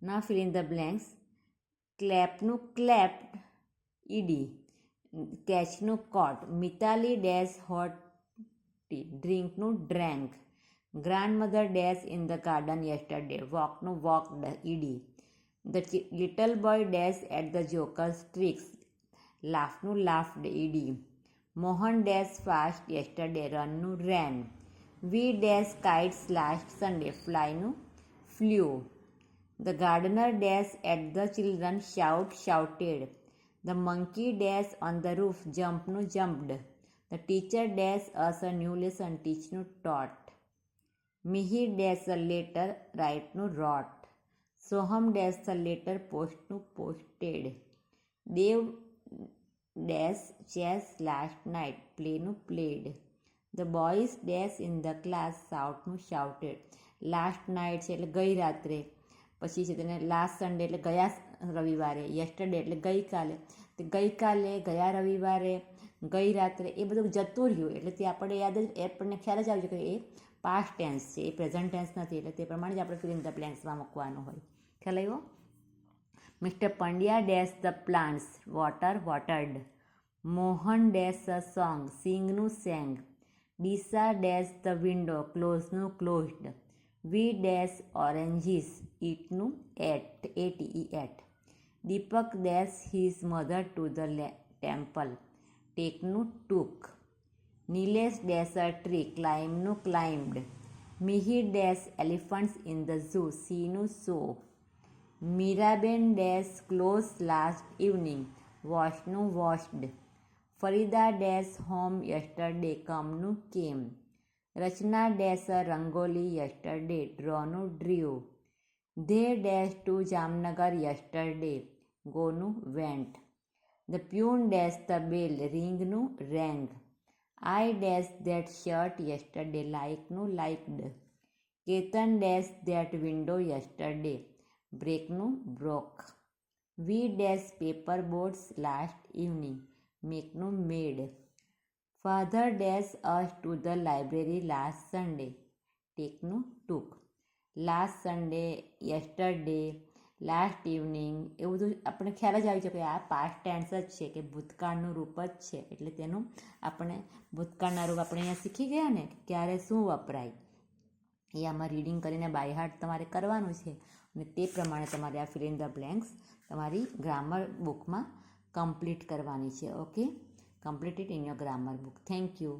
Now fill in the blanks. ક્લેપનું clapped ED, કેચનું caught, Mitali dash hot tea, ડ્રિંકનું drank, grandmother dash in the garden yesterday, વોકનું walked ED, the little boy dash at the joker's tricks, લાફનું laughed ED, Mohan dash fast yesterday, રનનું ran, we dash kites last Sunday, ફ્લાયનું flew, the gardener dash at the children shouted, the monkey dash on the roof jumped, the teacher dash us a new lesson taught, Mihir dash a letter wrote, Soham dash a letter posted, Dev dash chess last night played, the boys dash in the class shouted, last night છે એટલે ગઈ રાત્રે, પછી છે તેને last Sunday એટલે ગયા રવિવારે, યસ્ટરડે એટલે ગઈકાલે, તે ગઈકાલે, ગયા રવિવારે, ગઈ રાત્રે એ બધું જતું રહ્યું એટલે તે આપણે યાદ જ આપણને ખ્યાલ જ આવી જાય કે એ પાસ્ટ ટેન્સ છે, એ પ્રેઝન્ટ ટેન્સ નથી, એટલે તે પ્રમાણે જ આપણે ફિલ ઇન ધ બ્લેન્ક્સમાં મૂકવાનું હોય. ખ્યાલ આવ્યો? Mister Pandya dash the plants watered, Mohan dash a song સિંગનું sang, Disa dash the window ક્લોઝનું ક્લોઝડ, વી ડેશ ઓરેન્જીસ ઈટનું ate, Deepak dash his mother to the temple, ટેકનું took, Nilesh dash a tree ક્લાઇમ્બનું climbed, Mihir dash elephants in the zoo સીનું saw, Miraben dash clothes last evening વોશનું washed, Farida dash home yesterday કમનું came, Rachna dash a rangoli yesterday ડ્રોનું ડ્રીવ, they dash to Jamnagar yesterday ગોનું went, the peon dash the bell રિંગનું rang, I dash that shirt yesterday લાઇકનું liked, Ketan dash that window yesterday બ્રેકનું broke, we dash paper boats last evening મેકનું made, father dash us to the library last Sunday ટેકનું took, last Sunday, yesterday, last evening એવું બધું આપણે ખ્યાલ જ આવી જાય કે આ પાસ્ટ ટેન્સ જ છે, કે ભૂતકાળનું રૂપ જ છે, એટલે તેનું આપણે ભૂતકાળના રૂપ આપણે અહીંયા શીખી ગયા ને ક્યારે શું વપરાય એ આમાં રીડિંગ કરીને બાય હાર્ટ તમારે કરવાનું છે, અને તે પ્રમાણે તમારે આ ફિલ ઇન ધ બ્લેન્ક્સ તમારી ગ્રામર બુકમાં કમ્પ્લીટ કરવાની છે. Okay, complete it in your grammar book. Thank you.